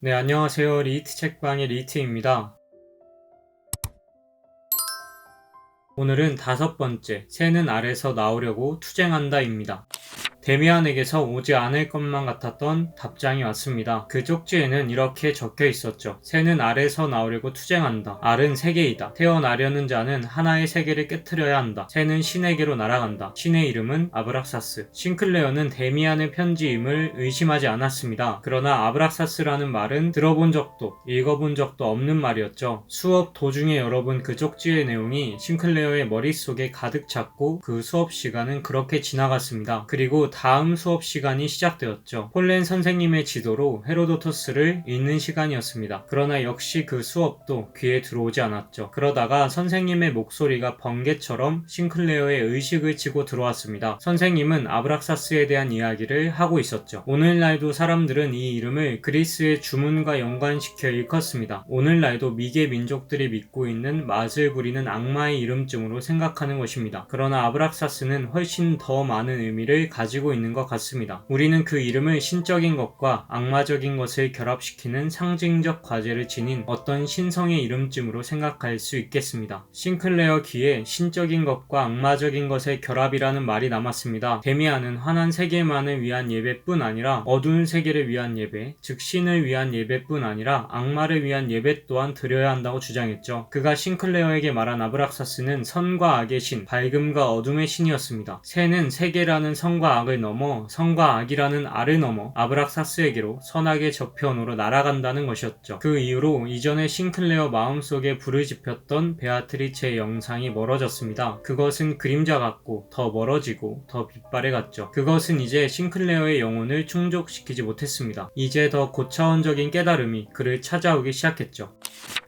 네, 안녕하세요. 리히트 책방의 리히트입니다. 오늘은 5번째, 새는 알에서 나오려고 투쟁한다입니다. 데미안에게서 오지 않을 것만 같았던 답장이 왔습니다. 그 쪽지에는 이렇게 적혀 있었죠. 새는 알에서 나오려고 투쟁한다. 알은 세계이다. 태어나려는 자는 하나의 세계를 깨트려야 한다. 새는 신에게로 날아간다. 신의 이름은 아브락사스. 싱클레어는 데미안의 편지임을 의심하지 않았습니다. 그러나 아브락사스라는 말은 들어본 적도 읽어본 적도 없는 말이었죠. 수업 도중에 열어본 그 쪽지의 내용이 싱클레어의 머릿속에 가득 찼고 그 수업 시간은 그렇게 지나갔습니다. 그리고 다음 수업 시간이 시작되었죠. 폴렌 선생님의 지도로 헤로도토스를 읽는 시간이었습니다. 그러나 역시 그 수업도 귀에 들어오지 않았죠. 그러다가 선생님의 목소리가 번개처럼 싱클레어의 의식을 치고 들어왔습니다. 선생님은 아브락사스에 대한 이야기를 하고 있었죠. 오늘날도 사람들은 이 이름을 그리스의 주문과 연관시켜 일컫습니다. 오늘날도 미개 민족들이 믿고 있는 맛을 부리는 악마의 이름쯤으로 생각하는 것입니다. 그러나 아브락사스는 훨씬 더 많은 의미를 가지고 있는 것 같습니다. 우리는 그 이름을 신적인 것과 악마적인 것을 결합시키는 상징적 과제를 지닌 어떤 신성의 이름쯤으로 생각할 수 있겠습니다. 싱클레어 귀에 신적인 것과 악마적인 것의 결합이라는 말이 남았습니다. 데미안은 환한 세계만을 위한 예배뿐 아니라 어두운 세계를 위한 예배, 즉 신을 위한 예배뿐 아니라 악마를 위한 예배 또한 드려야 한다고 주장했죠. 그가 싱클레어에게 말한 아브락사스는 선과 악의 신, 밝음과 어둠의 신이었습니다. 새는 세계라는 선과 악을 넘어 선과 악이라는 알을 넘어 아브락사스에게로 선악의 저편으로 날아간다는 것이었죠. 그 이후로 이전에 싱클레어 마음속에 불을 지폈던 베아트리체의 영상이 멀어졌습니다. 그것은 그림자 같고 더 멀어지고 더 빛발에 갔죠. 그것은 이제 싱클레어의 영혼을 충족시키지 못했습니다. 이제 더 고차원적인 깨달음이 그를 찾아오기 시작했죠.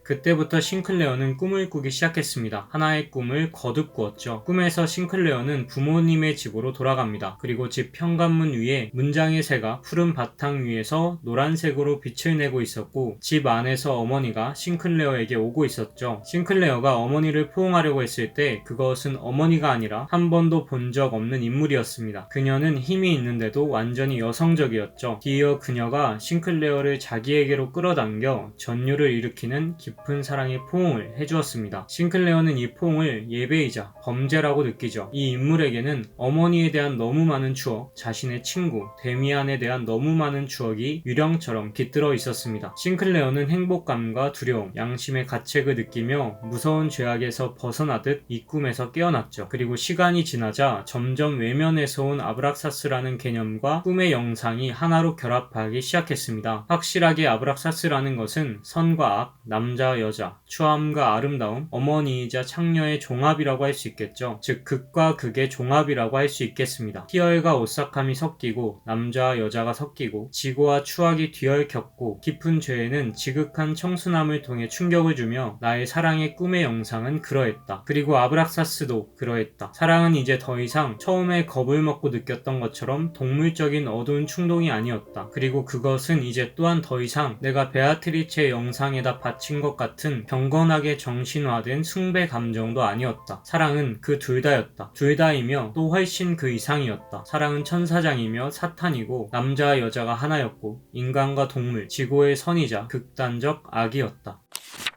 그때부터 싱클레어는 꿈을 꾸기 시작했습니다. 하나의 꿈을 거듭 꾸었죠. 꿈에서 싱클레어는 부모님의 집으로 돌아갑니다. 그리고 집 현관문 위에 문장의 새가 푸른 바탕 위에서 노란색으로 빛을 내고 있었고 집 안에서 어머니가 싱클레어에게 오고 있었죠. 싱클레어가 어머니를 포옹하려고 했을 때 그것은 어머니가 아니라 한 번도 본 적 없는 인물이었습니다. 그녀는 힘이 있는데도 완전히 여성적이었죠. 뒤이어 그녀가 싱클레어를 자기에게로 끌어당겨 전율을 일으키는 깊은 사랑의 포옹을 해주었습니다. 싱클레어는 이 포옹을 예배이자 범죄라고 느끼죠. 이 인물에게는 어머니에 대한 너무 많은 추억, 자신의 친구, 데미안에 대한 너무 많은 추억이 유령처럼 깃들어 있었습니다. 싱클레어는 행복감과 두려움, 양심의 가책을 느끼며 무서운 죄악에서 벗어나듯 이 꿈에서 깨어났죠. 그리고 시간이 지나자 점점 외면에서 온 아브락사스라는 개념과 꿈의 영상이 하나로 결합하기 시작했습니다. 확실하게 아브락사스라는 것은 선과 악, 남자, 여자, 추함과 아름다움, 어머니이자 창녀의 종합이라고 할 수 있겠죠. 즉 극과 극의 종합이라고 할 수 있겠습니다. 희열과 오싹함이 섞이고 남자와 여자가 섞이고 지고와 추악이 뒤얽혔고 깊은 죄에는 지극한 청순함을 통해 충격을 주며 나의 사랑의 꿈의 영상은 그러했다. 그리고 아브락사스도 그러했다. 사랑은 이제 더 이상 처음에 겁을 먹고 느꼈던 것처럼 동물적인 어두운 충동이 아니었다. 그리고 그것은 이제 또한 더 이상 내가 베아트리체의 영상에다 바친 것 같은 경건하게 정신화된 숭배 감정도 아니었다. 사랑은 그 둘 다였다. 둘 다이며 또 훨씬 그 이상이었다. 사랑은 천사장이며 사탄이고 남자와 여자가 하나였고 인간과 동물, 지고의 선이자 극단적 악이었다.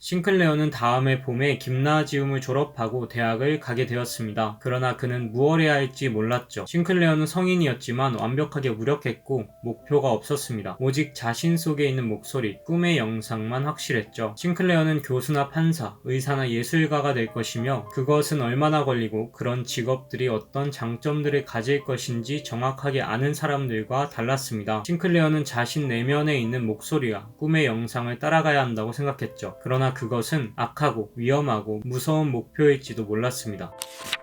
싱클레어는 다음해 봄에 김나지움을 졸업하고 대학을 가게 되었습니다. 그러나 그는 무엇 해야 할지 몰랐죠. 싱클레어는 성인이었지만 완벽하게 무력했고 목표가 없었습니다. 오직 자신 속에 있는 목소리, 꿈의 영상만 확실했죠. 싱클레어는 교수나 판사, 의사나 예술가가 될 것이며 그것은 얼마나 걸리고 그런 직업들이 어떤 장점들을 가질 것인지 정확하게 아는 사람들과 달랐습니다. 싱클레어는 자신 내면에 있는 목소리와 꿈의 영상을 따라가야 한다고 생각했죠. 그러나 그것은 악하고 위험하고 무서운 목표일지도 몰랐습니다.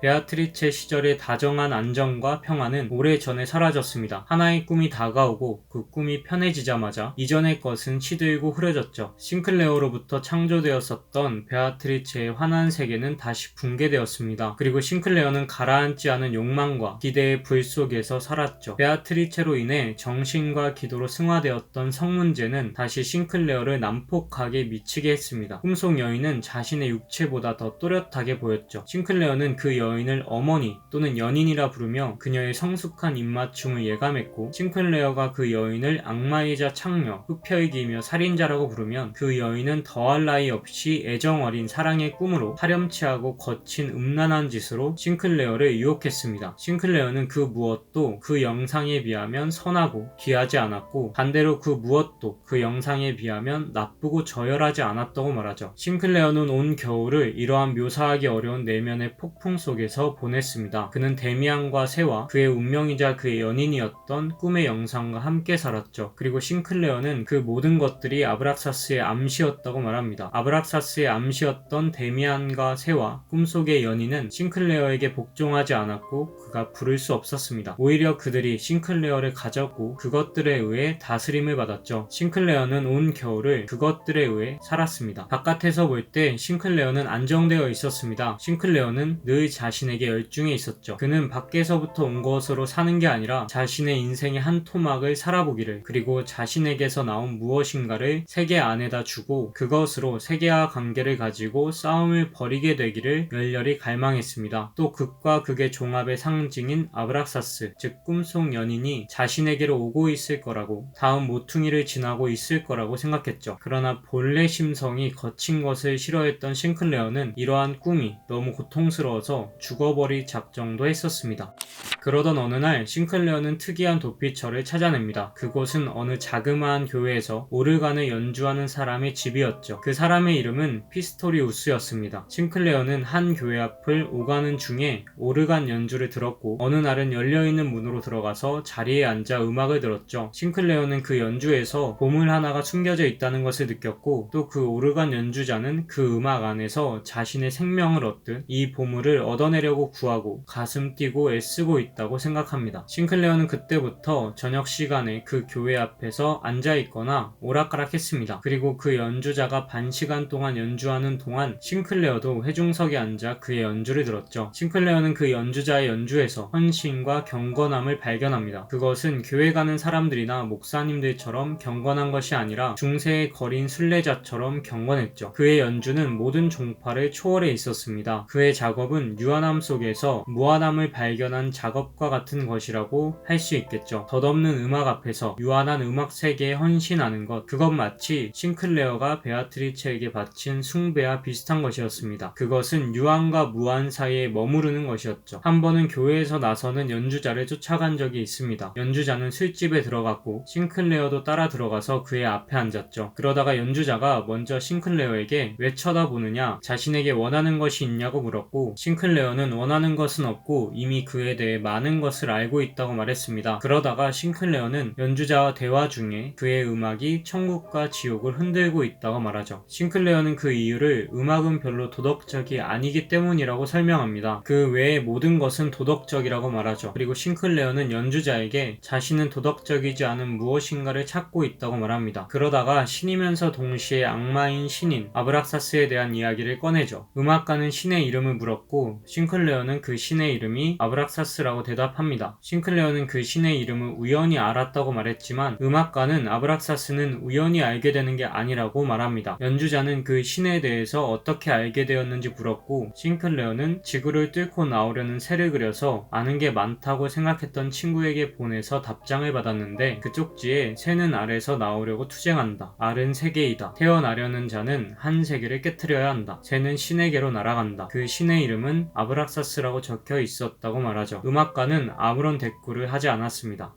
베아트리체 시절의 다정한 안정과 평화는 오래전에 사라졌습니다. 하나의 꿈이 다가오고 그 꿈이 편해지자마자 이전의 것은 시들고 흐려졌죠. 싱클레어로부터 창조되었었던 베아트리체의 환한 세계는 다시 붕괴되었습니다. 그리고 싱클레어는 가라앉지 않은 욕망과 기대의 불 속에서 살았죠. 베아트리체로 인해 정신과 기도로 승화되었던 성문제는 다시 싱클레어를 난폭하게 미치게 했습니다. 꿈속 여인은 자신의 육체보다 더 또렷하게 보였죠. 싱클레어는 그 여인을 어머니 또는 연인이라 부르며 그녀의 성숙한 입맞춤을 예감했고, 싱클레어가 그 여인을 악마이자 창녀, 흡혈귀이며 살인자라고 부르면 그 여인은 더할 나위 없이 애정어린 사랑의 꿈으로 파렴치하고 거친 음란한 짓으로 싱클레어를 유혹했습니다. 싱클레어는 그 무엇도 그 영상에 비하면 선하고 귀하지 않았고, 반대로 그 무엇도 그 영상에 비하면 나쁘고 저열하지 않았다고 말하죠. 싱클레어는 온 겨울을 이러한 묘사하기 어려운 내면의 폭풍 속에서 보냈습니다. 그는 데미안과 새와 그의 운명이자 그의 연인이었던 꿈의 영상과 함께 살았죠. 그리고 싱클레어는 그 모든 것들이 아브락사스의 암시였다고 말합니다. 아브락사스의 암시였던 데미안과 새와 꿈속의 연인은 싱클레어에게 복종하지 않았고 그가 부를 수 없었습니다. 오히려 그들이 싱클레어를 가졌고 그것들에 의해 다스림을 받았죠. 싱클레어는 온 겨울을 그것들에 의해 살았습니다. 바깥에서 볼 때 싱클레어는 안정되어 있었습니다. 싱클레어는 늘 자신에게 열중해 있었죠. 그는 밖에서부터 온 것으로 사는 게 아니라 자신의 인생의 한 토막을 살아보기를, 그리고 자신에게서 나온 무엇인가를 세계 안에다 주고 그것으로 세계와 관계를 가지고 싸움을 벌이게 되기를 열렬히 갈망했습니다. 또 극과 극의 종합의 상징인 아브락사스, 즉 꿈속 연인이 자신에게로 오고 있을 거라고, 다음 모퉁이를 지나고 있을 거라고 생각했죠. 그러나 본래 심성이 거친 것을 싫어했던 싱클레어는 이러한 꿈이 너무 고통스러워서 죽어버릴 작정도 했었습니다. 그러던 어느 날 싱클레어는 특이한 도피처를 찾아냅니다. 그곳은 어느 자그마한 교회에서 오르간을 연주하는 사람의 집이었죠. 그 사람의 이름은 피스토리우스였습니다. 싱클레어는 한 교회 앞을 오가는 중에 오르간 연주를 들었고, 어느 날은 열려있는 문으로 들어가서 자리에 앉아 음악을 들었죠. 싱클레어는 그 연주에서 보물 하나가 숨겨져 있다는 것을 느꼈고, 또 그 오르간 연주자는 그 음악 안에서 자신의 생명을 얻듯 이 보물을 얻어내려고 구하고 가슴 뛰고 애쓰고 있다고 생각합니다. 싱클레어는 그때부터 저녁 시간에 그 교회 앞에서 앉아있거나 오락가락했습니다. 그리고 그 연주자가 반 시간 동안 연주하는 동안 싱클레어도 회중석에 앉아 그의 연주를 들었죠. 싱클레어는 그 연주자의 연주에서 헌신과 경건함을 발견합니다. 그것은 교회 가는 사람들이나 목사님들처럼 경건한 것이 아니라 중세에 거린 순례자처럼 경건했죠. 그의 연주는 모든 종파를 초월해 있었습니다. 그의 작업은 유한함 속에서 무한함을 발견한 작업과 같은 것이라고 할 수 있겠죠. 덧없는 음악 앞에서 유한한 음악 세계에 헌신하는 것, 그것 마치 싱클레어가 베아트리체에게 바친 숭배와 비슷한 것이었습니다. 그것은 유한과 무한 사이에 머무르는 것이었죠. 한 번은 교회에서 나서는 연주자를 쫓아간 적이 있습니다. 연주자는 술집에 들어갔고 싱클레어도 따라 들어가서 그의 앞에 앉았죠. 그러다가 연주자가 먼저 싱클레어에게 왜 쳐다보느냐, 자신에게 원하는 것이 있냐고 물었고, 싱클레어는 원하는 것은 없고 이미 그에 대해 많은 것을 알고 있다고 말했습니다. 그러다가 싱클레어는 연주자와 대화 중에 그의 음악이 천국과 지옥을 흔들고 있다고 말하죠. 싱클레어는 그 이유를 음악은 별로 도덕적이 아니기 때문이라고 설명합니다. 그 외의 모든 것은 도덕적이라고 말하죠. 그리고 싱클레어는 연주자에게 자신은 도덕적이지 않은 무엇인가를 찾고 있다고 말합니다. 그러다가 신이면서 동시에 악마인 신인 아브락사스에 대한 이야기를 꺼내죠. 음악가는 신의 이름을 물었고 싱클레어는 그 신의 이름이 아브락사스라고 대답합니다. 싱클레어는 그 신의 이름을 우연히 알았다고 말했지만 음악가는 아브락사스는 우연히 알게 되는 게 아니라고 말합니다. 연주자는 그 신에 대해서 어떻게 알게 되었는지 물었고, 싱클레어는 지구를 뚫고 나오려는 새를 그려서 아는 게 많다고 생각했던 친구에게 보내서 답장을 받았는데, 그 쪽지에 새는 알에서 나오려고 투쟁한다. 알은 세계이다. 태어나려는 자는 한 세계를 깨트려야 한다. 새는 신에게로 날아간다. 그 신의 이름은 아브락사스라고 적혀 있었다고 말하죠. 음악가는 아무런 대꾸를 하지 않았습니다.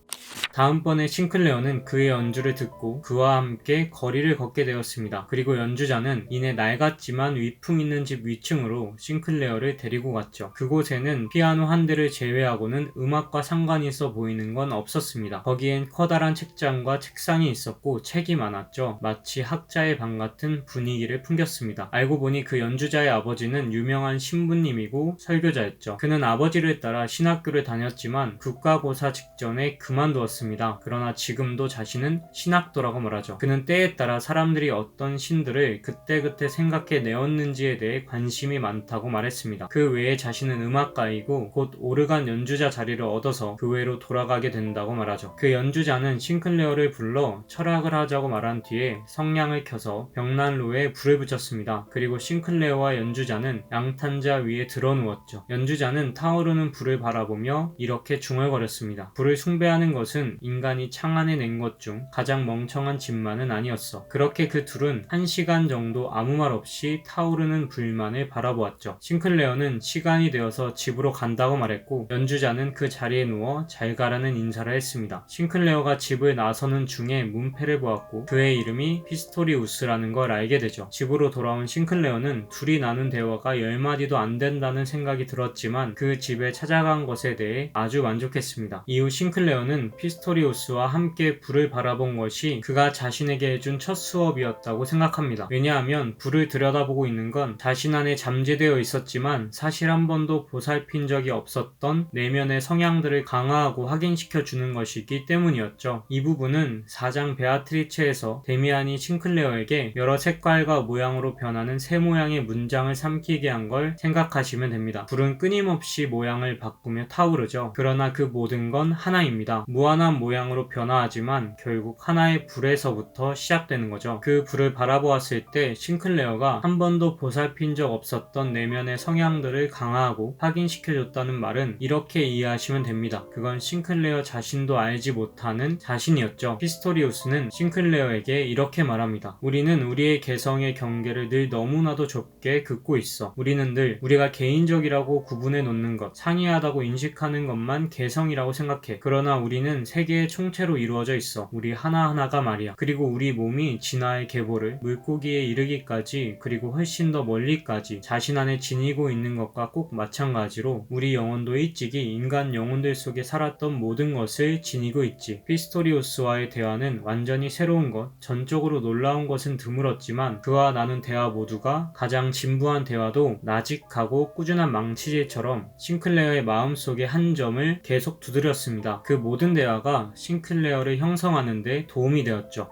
다음번에 싱클레어는 그의 연주를 듣고 그와 함께 거리를 걷게 되었습니다. 그리고 연주자는 이내 낡았지만 위풍 있는 집 위층으로 싱클레어를 데리고 갔죠. 그곳에는 피아노 한 대를 제외하고는 음악과 상관이 있어 보이는 건 없었습니다. 거기엔 커다란 책장과 책상이 있었고 책이 많았죠. 마치 학자의 방 같은 분위기를 풍겼습니다. 알고 보니 그 연주자의 아버지는 유명한 신부님이고 설교자였죠. 그는 아버지를 따라 신학교를 다녔지만 국가고사 직전에 그만두었습니다. 신학도였습니다. 그러나 지금도 자신은 신학도라고 말하죠. 그는 때에 따라 사람들이 어떤 신들을 그때그때 생각해 내었는지에 대해 관심이 많다고 말했습니다. 그 외에 자신은 음악가이고 곧 오르간 연주자 자리를 얻어서 교회로 돌아가게 된다고 말하죠. 그 연주자는 싱클레어를 불러 철학을 하자고 말한 뒤에 성냥을 켜서 벽난로에 불을 붙였습니다. 그리고 싱클레어와 연주자는 양탄자 위에 드러누웠죠. 연주자는 타오르는 불을 바라보며 이렇게 중얼거렸습니다. 불을 숭배하는 것은 인간이 창안해낸 것 중 가장 멍청한 짓만은 아니었어. 그렇게 그 둘은 1시간 정도 아무 말 없이 타오르는 불만을 바라보았죠. 싱클레어는 시간이 되어서 집으로 간다고 말했고 연주자는 그 자리에 누워 잘 가라는 인사를 했습니다. 싱클레어가 집을 나서는 중에 문패를 보았고 그의 이름이 피스토리우스라는 걸 알게 되죠. 집으로 돌아온 싱클레어는 둘이 나눈 대화가 10마디도 안 된다는 생각이 들었지만 그 집에 찾아간 것에 대해 아주 만족했습니다. 이후 싱클레어는 피스토리우스와 함께 불을 바라본 것이 그가 자신에게 해준 첫 수업이었다고 생각합니다. 왜냐하면 불을 들여다보고 있는 건 자신 안에 잠재되어 있었지만 사실 한 번도 보살핀 적이 없었던 내면의 성향들을 강화하고 확인시켜 주는 것이기 때문이었죠. 이 부분은 4장 베아트리체에서 데미안이 싱클레어에게 여러 색깔과 모양으로 변하는 새 모양의 문장을 삼키게 한 걸 생각하시면 됩니다. 불은 끊임없이 모양을 바꾸며 타오르죠. 그러나 그 모든 건 하나입니다. 무한한 모양으로 변화하지만 결국 하나의 불에서부터 시작되는 거죠. 그 불을 바라보았을 때 싱클레어가 한 번도 보살핀 적 없었던 내면의 성향들을 강화하고 확인시켜줬다는 말은 이렇게 이해하시면 됩니다. 그건 싱클레어 자신도 알지 못하는 자신이었죠. 피스토리우스는 싱클레어에게 이렇게 말합니다. 우리는 우리의 개성의 경계를 늘 너무나도 좁게 긋고 있어. 우리는 늘 우리가 개인적이라고 구분해 놓는 것, 상이하다고 인식하는 것만 개성이라고 생각해. 그러나 우리는 세계의 총체로 이루어져 있어. 우리 하나하나가 말이야. 그리고 우리 몸이 진화의 계보를 물고기에 이르기까지 그리고 훨씬 더 멀리까지 자신 안에 지니고 있는 것과 꼭 마찬가지로 우리 영혼도 일찍이 인간 영혼들 속에 살았던 모든 것을 지니고 있지. 피스토리우스와의 대화는 완전히 새로운 것, 전적으로 놀라운 것은 드물었지만 그와 나눈 대화 모두가 가장 진부한 대화도 나직하고 꾸준한 망치질처럼 싱클레어의 마음속의 한 점을 계속 두드렸습니다. 그 모든 대화가 싱클레어를 형성하는 데 도움이 되었죠.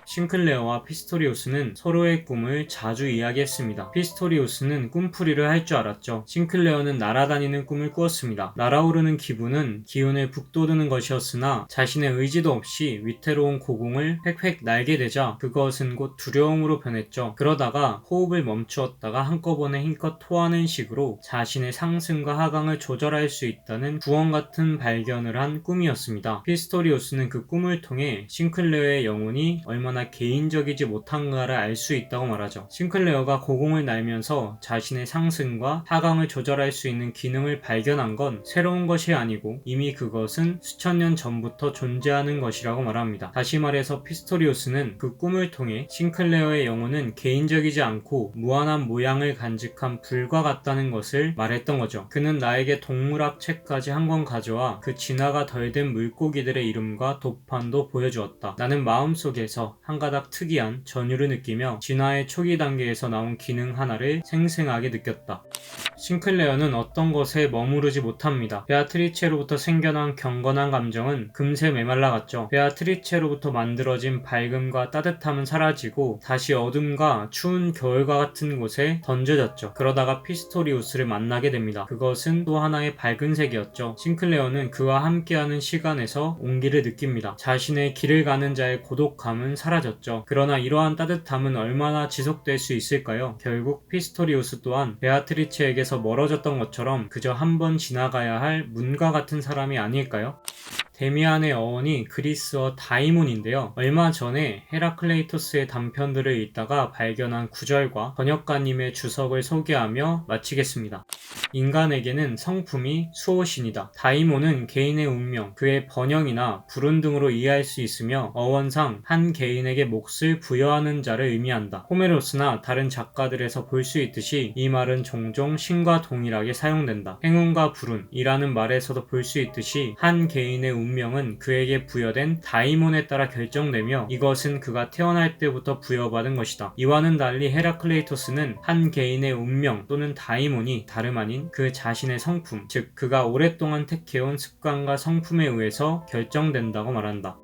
싱클레어와 피스토리우스는 서로의 꿈을 자주 이야기했습니다. 피스토리우스는 꿈풀이를 할 줄 알았죠. 싱클레어는 날아다니는 꿈을 꾸었습니다. 날아오르는 기분은 기운을 북돋우는 것이었으나 자신의 의지도 없이 위태로운 고공을 획획 날게 되자 그것은 곧 두려움으로 변했죠. 그러다가 호흡을 멈추었다가 한꺼번에 힘껏 토하는 식으로 자신의 상승과 하강을 조절할 수 있다는 구원 같은 발견을 한 꿈이었습니다. 피스토리우스는 그 꿈을 통해 싱클레어의 영혼이 얼마나 개인적이지 못한가를 알 수 있다고 말하죠. 싱클레어가 고공을 날면서 자신의 상승과 하강을 조절할 수 있는 기능을 발견한 건 새로운 것이 아니고 이미 그것은 수천 년 전부터 존재하는 것이라고 말합니다. 다시 말해서 피스토리우스는 그 꿈을 통해 싱클레어의 영혼은 개인적이지 않고 무한한 모양을 간직한 불과 같다는 것을 말했던 거죠. 그는 나에게 동물학 책까지 한 권 가져와 그 진화가 덜 된 물고기들의 이름과 도판도 보여주었다. 나는 마음속에서 한 가닥 특이한 전율을 느끼며 진화의 초기 단계에서 나온 기능 하나를 생생하게 느꼈다. 싱클레어는 어떤 것에 머무르지 못합니다. 베아트리체로부터 생겨난 경건한 감정은 금세 메말라갔죠. 베아트리체로부터 만들어진 밝음과 따뜻함은 사라지고 다시 어둠과 추운 겨울과 같은 곳에 던져졌죠. 그러다가 피스토리우스를 만나게 됩니다. 그것은 또 하나의 밝은 색이었죠. 싱클레어는 그와 함께하는 시간에서 온기를 느낍니다. 자신의 길을 가는 자의 고독함은 사라졌죠. 그러나 이러한 따뜻함은 얼마나 지속될 수 있을까요? 결국 피스토리우스 또한 베아트리체에게서 멀어졌던 것처럼 그저 한 번 지나가야 할 문과 같은 사람이 아닐까요? 데미안의 어원이 그리스어 다이몬인데요. 얼마 전에 헤라클레이토스의 단편들을 읽다가 발견한 구절과 번역가님의 주석을 소개하며 마치겠습니다. 인간에게는 성품이 수호신이다. 다이몬은 개인의 운명, 그의 번영이나 불운 등으로 이해할 수 있으며 어원상 한 개인에게 몫을 부여하는 자를 의미한다. 호메로스나 다른 작가들에서 볼 수 있듯이 이 말은 종종 신과 동일하게 사용된다. 행운과 불운이라는 말에서도 볼 수 있듯이 한 개인의 운명은 그에게 부여된 다이몬에 따라 결정되며 이것은 그가 태어날 때부터 부여받은 것이다. 이와는 달리 헤라클레이토스는 한 개인의 운명 또는 다이몬이 다름 아닌 그 자신의 성품, 즉 그가 오랫동안 택해온 습관과 성품에 의해서 결정된다고 말한다.